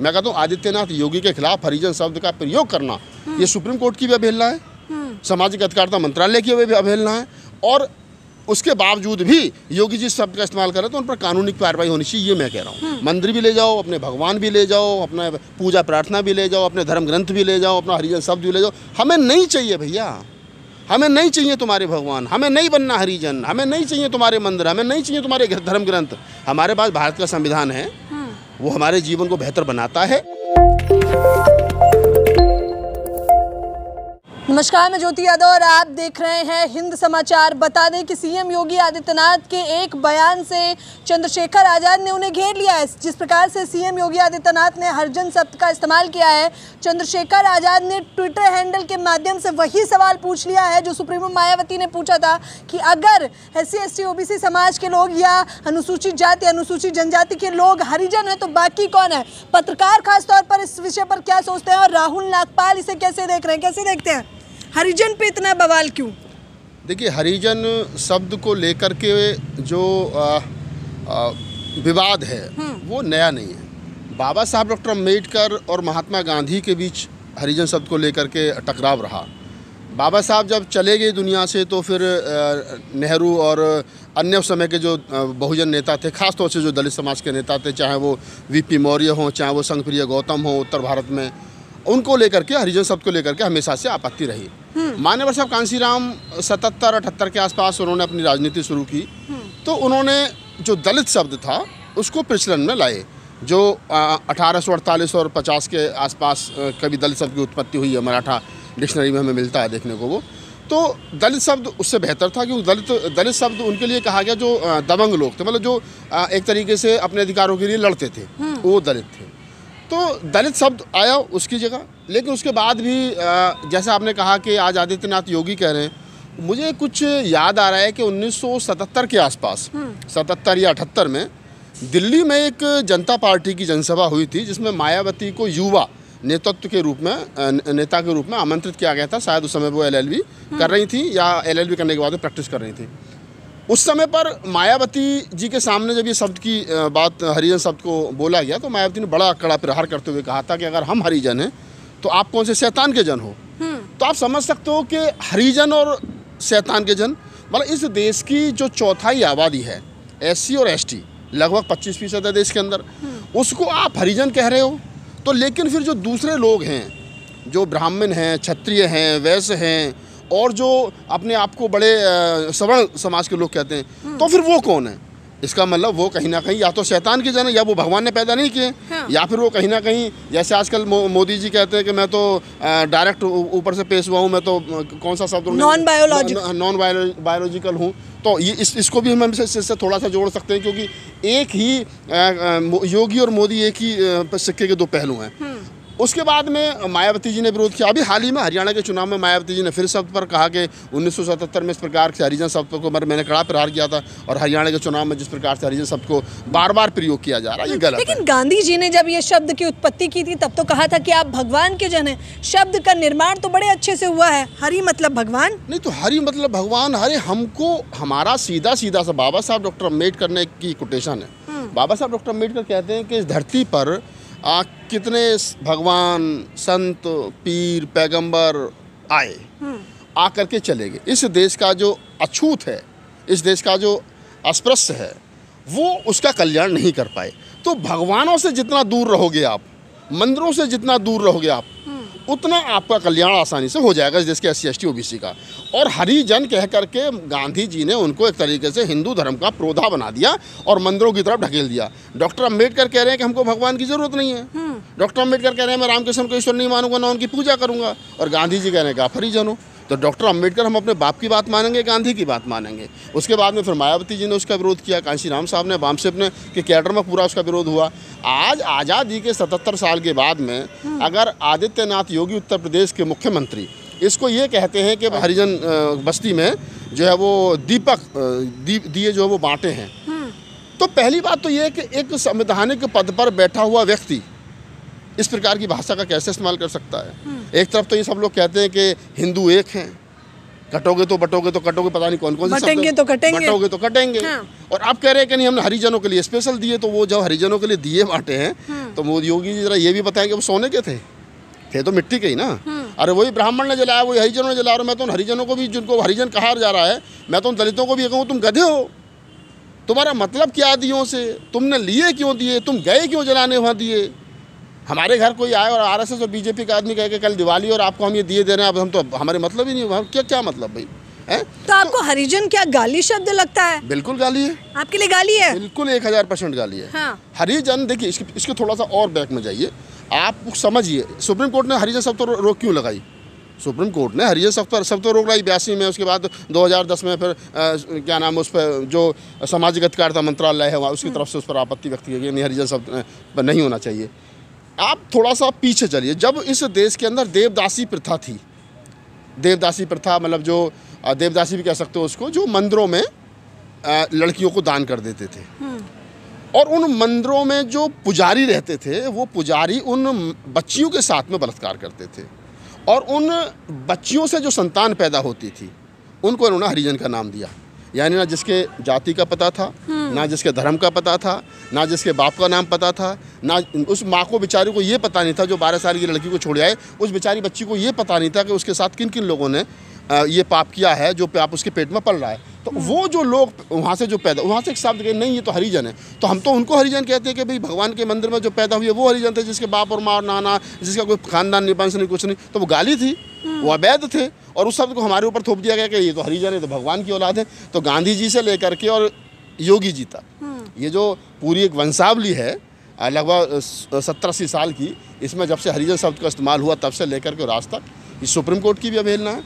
मैं कहता हूँ आदित्यनाथ योगी के खिलाफ हरिजन शब्द का प्रयोग करना ये सुप्रीम कोर्ट की भी अवहेलना है, सामाजिक अधिकारिता मंत्रालय की भी अवहेलना है, और उसके बावजूद भी योगी जी शब्द का इस्तेमाल करें तो उन पर कानूनी कार्रवाई होनी चाहिए। ये मैं कह रहा हूँ। मंदिर भी ले जाओ, अपने भगवान भी ले जाओ, अपना पूजा प्रार्थना भी ले जाओ, अपने धर्म ग्रंथ भी ले जाओ, अपना हरिजन शब्द भी ले जाओ। हमें नहीं चाहिए भैया, हमें नहीं चाहिए तुम्हारे भगवान, हमें नहीं बनना हरिजन, हमें नहीं चाहिए तुम्हारे मंदिर, हमें नहीं चाहिए तुम्हारे धर्म ग्रंथ। हमारे पास भारत का संविधान है, वो हमारे जीवन को बेहतर बनाता है। नमस्कार, मैं ज्योति यादव और आप देख रहे हैं हिंद समाचार। बता दें कि सीएम योगी आदित्यनाथ के एक बयान से चंद्रशेखर आज़ाद ने उन्हें घेर लिया है। जिस प्रकार से सीएम योगी आदित्यनाथ ने हरिजन शब्द का इस्तेमाल किया है, चंद्रशेखर आज़ाद ने ट्विटर हैंडल के माध्यम से वही सवाल पूछ लिया है जो सुप्रीमो मायावती ने पूछा था कि अगर SC ST OBC समाज के लोग या अनुसूचित जाति अनुसूचित जनजाति के लोग हरिजन है तो बाकी कौन है। पत्रकार खासतौर पर इस विषय पर क्या सोचते हैं और राहुल नागपाल इसे कैसे देख रहे हैं, कैसे देखते हैं? हरिजन पे इतना बवाल क्यों? देखिए, हरिजन शब्द को लेकर के जो विवाद है वो नया नहीं है। बाबा साहब डॉक्टर अम्बेडकर और महात्मा गांधी के बीच हरिजन शब्द को लेकर के टकराव रहा। बाबा साहब जब चले गए दुनिया से तो फिर नेहरू और अन्य उस समय के जो बहुजन नेता थे, खासतौर से जो दलित समाज के नेता थे, चाहे वो VP मौर्य हों, चाहे वो संघप्रिय गौतम हो उत्तर भारत में, उनको लेकर के हरिजन शब्द को लेकर के हमेशा से आपत्ति रही। मान्यवर साहब कांशीराम 77-78 के आसपास उन्होंने अपनी राजनीति शुरू की, तो उन्होंने जो दलित शब्द था उसको प्रचलन में लाए। जो 1848 और 50 के आसपास कभी दलित शब्द की उत्पत्ति हुई है, मराठा डिक्शनरी में हमें मिलता है देखने को। वो तो दलित शब्द उससे बेहतर था, क्योंकि दलित शब्द उनके लिए कहा गया जो दबंग लोग थे, मतलब जो एक तरीके से अपने अधिकारों के लिए लड़ते थे, वो दलित थे। तो दलित शब्द आया उसकी जगह। लेकिन उसके बाद भी जैसा आपने कहा कि आज आदित्यनाथ योगी कह रहे हैं, मुझे कुछ याद आ रहा है कि 1977 के आसपास 77 या 78 में दिल्ली में एक जनता पार्टी की जनसभा हुई थी, जिसमें मायावती को युवा नेतृत्व के रूप में, नेता के रूप में आमंत्रित किया गया था। शायद उस समय वो LLB कर रही थी या LLB करने के बाद प्रैक्टिस कर रही थी। उस समय पर मायावती जी के सामने जब ये शब्द की बात, हरिजन शब्द को बोला गया, तो मायावती ने बड़ा कड़ा प्रहार करते हुए कहा था कि अगर हम हरिजन हैं तो आप कौन से शैतान के जन हो। तो आप समझ सकते हो कि हरिजन और शैतान के जन, मतलब इस देश की जो चौथाई आबादी है SC और ST, लगभग 25% है देश के अंदर, उसको आप हरिजन कह रहे हो। तो लेकिन फिर जो दूसरे लोग हैं, जो ब्राह्मण हैं, क्षत्रिय हैं, वैश्य हैं, और जो अपने आप को बड़े सवर्ण समाज के लोग कहते हैं, तो फिर वो कौन है? इसका मतलब वो कहीं ना कहीं या तो शैतान के जन है, या वो भगवान ने पैदा नहीं किए, या फिर वो कहीं ना कहीं, जैसे आजकल मोदी जी कहते हैं कि मैं तो डायरेक्ट ऊपर से पेश हुआ हूँ, मैं तो कौन सा शब्द, नॉन बायोलॉजिकल हूँ। तो ये इसको भी हम इससे थोड़ा सा जोड़ सकते हैं, क्योंकि एक ही योगी और मोदी एक ही सिक्के के दो पहलू हैं। उसके बाद में मायावती जी ने विरोध किया। अभी हाल ही में हरियाणा के चुनाव में मायावती जी ने फिर शब्द पर कहा कि 1977 में इस प्रकार से हरिजन शब्द को मैंने कड़ा प्रहार किया था, और हरियाणा के चुनाव में जिस प्रकार से हरिजन शब्द को बार बार प्रयोग किया जा रहा है, ये गलत है। लेकिन गांधी जी ने जब ये शब्द की उत्पत्ति की थी तब तो कहा था कि आप भगवान के जन हैं। शब्द का निर्माण तो बड़े अच्छे से हुआ है, हरि मतलब भगवान, नहीं तो हरि मतलब भगवान। अरे हमको, हमारा सीधा सीधा सा बाबा साहब डॉक्टर अम्बेडकर ने की कोटेशन है। बाबा साहब डॉक्टर अम्बेडकर कहते हैं कि इस धरती पर कितने भगवान, संत, पीर, पैगंबर आए, आकर के चले गए। इस देश का जो अछूत है, इस देश का जो अस्पृश्य है, वो उसका कल्याण नहीं कर पाए। तो भगवानों से जितना दूर रहोगे आप, मंदिरों से जितना दूर रहोगे आप, उतना आपका कल्याण आसानी से हो जाएगा इस देश के SC ST OBC का। और हरिजन कह करके गांधी जी ने उनको एक तरीके से हिंदू धर्म का प्रोधा बना दिया और मंदिरों की तरफ ढकेल दिया। डॉक्टर अम्बेडकर कह रहे हैं कि हमको भगवान की जरूरत नहीं है। डॉक्टर अम्बेडकर कह रहे हैं मैं रामकृष्ण को ईश्वर नहीं मानूंगा, ना उनकी पूजा करूंगा, और गांधी जी कह रहे हैं कि आप हरिजन हो। तो डॉक्टर अम्बेडकर हम अपने बाप की बात मानेंगे, गांधी की बात मानेंगे। उसके बाद में फिर मायावती जी ने उसका विरोध किया, कांशीराम साहब ने, वामसिप ने, कि कैडर में पूरा उसका विरोध हुआ। आज आज़ादी के 77 साल के बाद में अगर आदित्यनाथ योगी उत्तर प्रदेश के मुख्यमंत्री इसको ये कहते हैं कि हरिजन बस्ती में जो है वो दिए जो है वो बांटे हैं, तो पहली बात तो ये है कि एक संवैधानिक पद पर बैठा हुआ व्यक्ति इस प्रकार की भाषा का कैसे इस्तेमाल कर सकता है। एक तरफ तो ये सब लोग कहते हैं कि हिंदू एक हैं, कटोगे तो बटोगे तो कटोगे, पता नहीं कौन कौन से शब्द बटेंगे तो कटेंगे। बटोगे तो कटेंगे। हाँ। और आप कह रहे हैं कि नहीं हमने हरिजनों के लिए स्पेशल दिए, तो वो जब हरिजनों के लिए दिए बांटे हैं तो मोदी योगी जी जरा ये भी बताएं कि वो सोने के थे तो मिट्टी के ही ना। अरे वही ब्राह्मण ने जलाया, वही हरिजनों ने जला रहा। मैं तो उन हरिजनों को भी, जिनको हरिजन कहा जा रहा है, मैं तो उन दलितों को भी कहूँ तुम गधे हो, तुम्हारा मतलब क्या दियों से, तुमने लिए क्यों दिए, तुम गए क्यों जलाने वहाँ दिए। हमारे घर कोई आए और आरएसएस और बीजेपी का आदमी कहे कि कल दिवाली और आपको हम ये दिए दे रहे हैं, अब हम तो हमारे मतलब ही नहीं, क्या मतलब भाई है। तो आपको हरिजन क्या गाली शब्द लगता है? बिल्कुल गाली है, आपके लिए गाली है? बिल्कुल 1000% गाली है। हाँ। हरिजन देखिए, इसके थोड़ा सा और बैक में जाइए, आप समझिए सुप्रीम कोर्ट ने हरिजन शब्द पर रोक क्यों लगाई। सुप्रीम कोर्ट ने हरिजन शब्द पर रोक लगाई 82 में, उसके बाद 2010 में फिर क्या नाम है, उस पर जो सामाजिक अधिकारिता मंत्रालय है वहाँ उसकी तरफ से उस पर आपत्ति व्यक्त की गई, नहीं हरिजन शब्द पर नहीं होना चाहिए। आप थोड़ा सा पीछे चलिए, जब इस देश के अंदर देवदासी प्रथा थी, देवदासी प्रथा मतलब जो देवदासी भी कह सकते हो उसको, जो मंदिरों में लड़कियों को दान कर देते थे, और उन मंदिरों में जो पुजारी रहते थे वो पुजारी उन बच्चियों के साथ में बलात्कार करते थे, और उन बच्चियों से जो संतान पैदा होती थी उनको इन्होंने हरिजन का नाम दिया। यानी ना जिसके जाति का पता था, ना जिसके धर्म का पता था, ना जिसके बाप का नाम पता था, ना उस माँ को बेचारी को ये पता नहीं था जो 12 साल की लड़की को छोड़ आए, उस बेचारी बच्ची को ये पता नहीं था कि उसके साथ किन किन लोगों ने ये पाप किया है, जो पाप उसके पेट में पल रहा है। तो वो जो लोग वहाँ से जो पैदा, वहाँ से एक शब्द कहे नहीं ये तो हरिजन है, तो हम तो उनको हरिजन कहते हैं कि भाई भगवान के मंदिर में जो पैदा हुई है वो हरिजन थे, जिसके बाप और माँ और नाना, जिसका कोई खानदान नहीं, वंश नहीं, कुछ नहीं, तो वो गाली थी, वो अवैध थे, और उस शब्द को हमारे ऊपर थोप दिया गया कि ये तो हरिजन है, तो भगवान की औलाद है। तो गांधी जी से लेकर के और योगी जी तक ये जो पूरी एक वंशावली है लगभग 70-80 साल की, इसमें जब से हरिजन शब्द का इस्तेमाल हुआ तब से लेकर के आज तक ये सुप्रीम कोर्ट की भी अवहेलना है,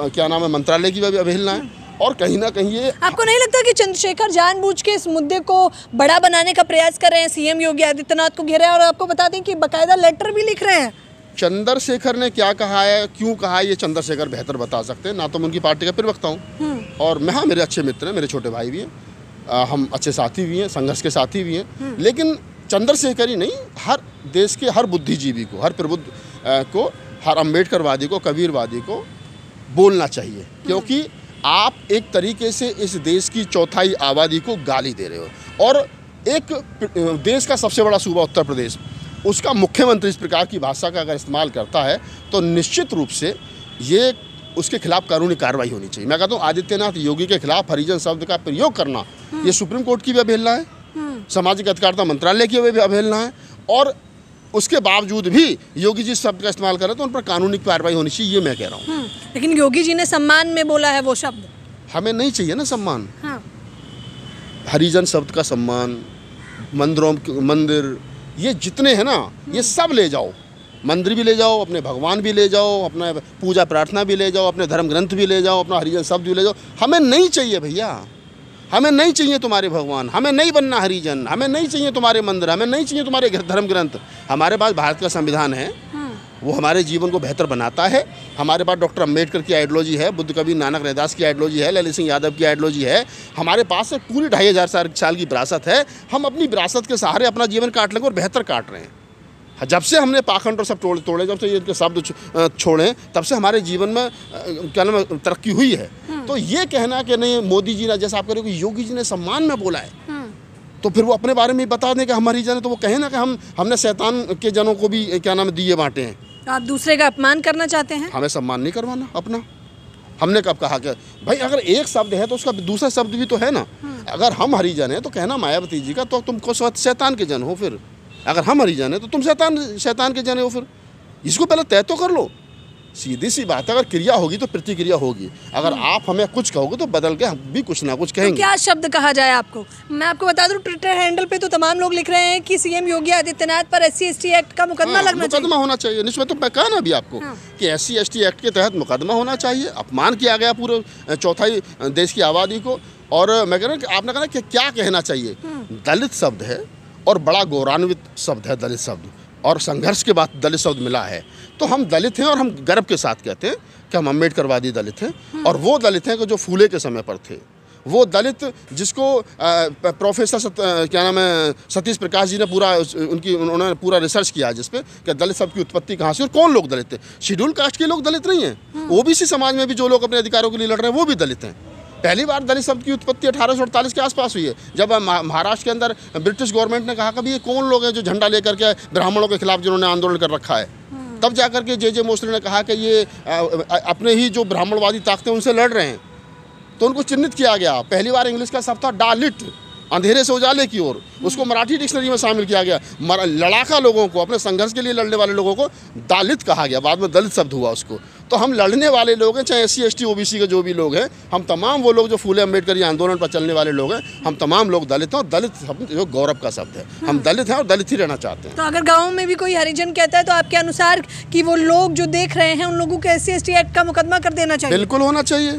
क्या नाम है, मंत्रालय की भी अवहेलना है, और कहीं ना कहीं ये। आपको नहीं लगता कि चंद्रशेखर जानबूझ के इस मुद्दे को बड़ा बनाने का प्रयास कर रहे हैं, सीएम योगी आदित्यनाथ को घेरे, और आपको बता दें कि बकायदा लेटर भी लिख रहे हैं? चंद्रशेखर ने क्या कहा है, क्यों कहा है, ये चंद्रशेखर बेहतर बता सकते हैं, ना तो मैं उनकी पार्टी का प्रवक्ता हूँ, और मैं, हाँ मेरे अच्छे मित्र हैं, मेरे छोटे भाई भी हैं, हम अच्छे साथी भी हैं, संघर्ष के साथी भी हैं, लेकिन चंद्रशेखर ही नहीं, हर देश के हर बुद्धिजीवी को, हर प्रबुद्ध को, हर अम्बेडकरवादी को, कबीरवादी को बोलना चाहिए, क्योंकि आप एक तरीके से इस देश की चौथाई आबादी को गाली दे रहे हो। और एक देश का सबसे बड़ा सूबा उत्तर प्रदेश, उसका मुख्यमंत्री इस प्रकार की भाषा का अगर इस्तेमाल करता है तो निश्चित रूप से ये उसके खिलाफ कानूनी कार्रवाई होनी चाहिए। मैं कहता हूँ आदित्यनाथ योगी के खिलाफ हरिजन शब्द का प्रयोग करना ये सुप्रीम कोर्ट की भी अवहेलना है, सामाजिक अधिकारिता मंत्रालय की भी अवहेलना है, और उसके बावजूद भी योगी जी शब्द का इस्तेमाल करें तो उन पर कानूनी कार्रवाई होनी चाहिए, ये मैं कह रहा हूँ। लेकिन योगी जी ने सम्मान में बोला है वो शब्द, हमें नहीं चाहिए ना सम्मान। हाँ। हरिजन शब्द का सम्मान, मंदिर ये जितने हैं ना, ये सब ले जाओ, मंदिर भी ले जाओ, अपने भगवान भी ले जाओ, अपना पूजा प्रार्थना भी ले जाओ, अपने धर्म ग्रंथ भी ले जाओ, अपना हरिजन शब्द भी ले जाओ। हमें नहीं चाहिए भैया, हमें नहीं चाहिए तुम्हारे भगवान, हमें नहीं बनना हरिजन, हमें नहीं चाहिए तुम्हारे मंदिर, हमें नहीं चाहिए तुम्हारे धर्म ग्रंथ। हमारे पास भारत का संविधान है, वो हमारे जीवन को बेहतर बनाता है। हमारे पास डॉक्टर अम्बेडकर की आइडियोलॉजी है, बुद्ध कबीर नानक रैदास की आइडियोलॉजी है, ललित सिंह यादव की आइडियोलॉजी है। हमारे पास एक पूरी 2500 साल की विरासत है। हम अपनी विरासत के सहारे अपना जीवन काट लेंगे और बेहतर काट रहे हैं। जब से हमने पाखंड और सब तोड़े, जब से ये शब्द छोड़े, तब से हमारे जीवन में क्या नाम तरक्की हुई है। तो ये कहना कि नहीं मोदी जी ने, जैसा आप कह रहे हो कि योगी जी ने सम्मान में बोला है, तो फिर वो अपने बारे में बता दें कि हम हरिजन हैं, तो वो कहें ना कि हमने शैतान के जनों को भी क्या नाम दिए बांटे हैं। आप दूसरे का अपमान करना चाहते हैं? हमें सम्मान नहीं करवाना अपना। हमने कब कहा कि भाई अगर एक शब्द है तो उसका दूसरा शब्द भी तो है ना। अगर हम हरिजन हैं तो कहना मायावती जी का, तो तुमको शैतान के जन हो। फिर अगर हम हरिजन हैं तो तुम शैतान के जन हो। फिर इसको पहले तय तो कर लो। सीधी सी बात है, अगर क्रिया होगी तो प्रतिक्रिया होगी। अगर आप हमें कुछ कहोगे तो बदल के हम भी कुछ ना कुछ कहेंगे। तो क्या शब्द कहा जाए आपको? मैं आपको बता दूं, ट्विटर हैंडल पे तो तमाम लोग लिख रहे हैं कि सीएम योगी आदित्यनाथ पर SC/ST एक्ट का मुकदमा लगना चाहिए। मुकदमा होना चाहिए। निश्चित, तो मैं कहा ना अभी आपको कि SC/ST एक्ट के तहत मुकदमा होना चाहिए। अपमान किया गया पूरे चौथाई देश की आबादी को। और मैं कह रहा हूँ कि आपने कहा कि क्या कहना चाहिए। दलित शब्द है और बड़ा गौरवान्वित शब्द है दलित शब्द, और संघर्ष के बाद दलित शब्द मिला है। तो हम दलित हैं और हम गर्व के साथ कहते हैं कि हम अम्बेडकरवादी दलित हैं। और वो दलित हैं कि जो फूले के समय पर थे, वो दलित जिसको प्रोफेसर क्या नाम है सतीश प्रकाश जी ने उन्होंने पूरा रिसर्च किया जिस पे कि दलित शब्द की उत्पत्ति कहाँ से और कौन लोग दलित थे। शेड्यूल कास्ट के लोग दलित नहीं हैं, ओबीसी समाज में भी जो लोग अपने अधिकारों के लिए लड़ रहे हैं वो भी दलित हैं। पहली बार दलित शब्द की उत्पत्ति 1848 के आसपास हुई है, जब महाराष्ट्र के अंदर ब्रिटिश गवर्नमेंट ने कहा कि ये कौन लोग हैं जो झंडा लेकर के ब्राह्मणों के खिलाफ जिन्होंने आंदोलन कर रखा है। तब जाकर के जे मोसले ने कहा कि ये अपने ही जो ब्राह्मणवादी ताकतें उनसे लड़ रहे हैं, तो उनको चिन्हित किया गया। पहली बार इंग्लिश का शब्द था डालिट, अंधेरे से उजाले की ओर, उसको मराठी डिक्शनरी में शामिल किया गया। लड़ाका लोगों को, अपने संघर्ष के लिए लड़ने वाले लोगों को दालित कहा गया, बाद में दलित शब्द हुआ उसको। तो हम लड़ने वाले लोग हैं, चाहे SC ST OBC के जो भी लोग हैं, हम तमाम वो लोग जो फूले अम्बेडकर ये आंदोलन पर चलने वाले लोग हैं, हम तमाम लोग दलित हैं। और दलित शब्द जो गौरव का शब्द है, हम दलित हैं और दलित ही रहना चाहते हैं। तो अगर गाँव में भी कोई हरिजन कहता है तो आपके अनुसार कि वो लोग जो देख रहे हैं उन लोगों को SC ST एक्ट का मुकदमा कर देना चाहिए? बिल्कुल होना चाहिए,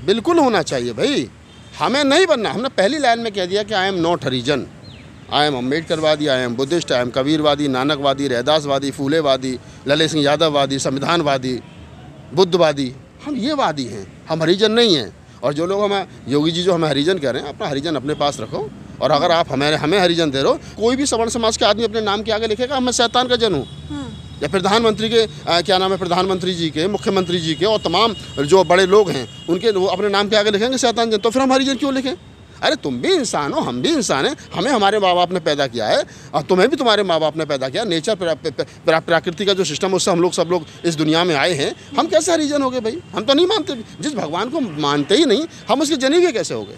बिल्कुल होना चाहिए भाई। हमें नहीं बनना, हमने पहली लाइन में कह दिया कि I am not Harijan, I am अम्बेडकरवादी, I am Buddhist, I am कबीरवादी, नानकवादी, रैदासवादी, फूलेवादी, ललित सिंह यादववादी, संविधानवादी, बुद्धवादी, हम ये वादी हैं, हम हरिजन नहीं हैं। और जो लोग हमें योगी जी जो हमें हरिजन कह रहे हैं, अपना हरिजन अपने पास रखो। और अगर आप हमें हरिजन दे रहे हो, कोई भी सवर्ण समाज के आदमी अपने नाम के आगे लिखेगा मैं शैतान का जन हूँ, या प्रधानमंत्री के क्या नाम है, प्रधानमंत्री जी के, मुख्यमंत्री जी के और तमाम जो बड़े लोग हैं उनके वो अपने नाम के आगे लिखेंगे शैतान जन, तो फिर हम हरिजन क्यों लिखें? अरे तुम भी इंसान हो, हम भी इंसान हैं, हमें हमारे माँ बाप ने पैदा किया है और तुम्हें भी तुम्हारे माँ बाप ने पैदा किया। नेचर प्रकृति का जो सिस्टम है उससे हम लोग सब लोग इस दुनिया में आए हैं। हम कैसे हरिजन हो गए भाई? हम तो नहीं मानते, जिस भगवान को मानते ही नहीं हम उसके जन ही कैसे हो गए?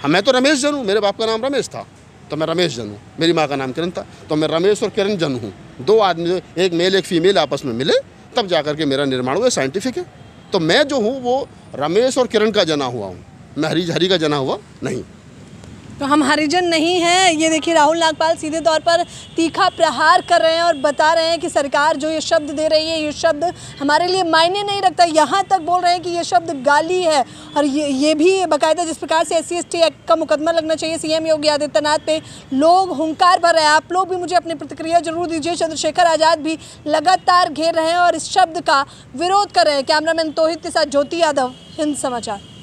मैं तो रमेश जन हूँ, मेरे बाप का नाम रमेश था तो मैं रमेश जन हूँ, मेरी माँ का नाम किरण था तो मैं रमेश और किरण जन हूँ। दो आदमी, एक मेल एक फीमेल आपस में मिले तब जाकर के मेरा निर्माण हुआ, साइंटिफिक है। तो मैं जो हूँ वो रमेश और किरण का जना हुआ हूँ, मैं हरी का जना हुआ नहीं। तो हम हरिजन नहीं हैं, ये देखिए राहुल नागपाल सीधे तौर पर तीखा प्रहार कर रहे हैं और बता रहे हैं कि सरकार जो ये शब्द दे रही है ये शब्द हमारे लिए मायने नहीं रखता। यहाँ तक बोल रहे हैं कि ये शब्द गाली है और ये भी बाकायदा जिस प्रकार से SC ST एक्ट का मुकदमा लगना चाहिए CM योगी आदित्यनाथ पे, लोग हुंकार भर रहे हैं। आप लोग भी मुझे अपनी प्रतिक्रिया जरूर दीजिए। चंद्रशेखर आज़ाद भी लगातार घेर रहे हैं और इस शब्द का विरोध कर रहे हैं। कैमरामैन तोहित के साथ ज्योति यादव, हिंद समाचार।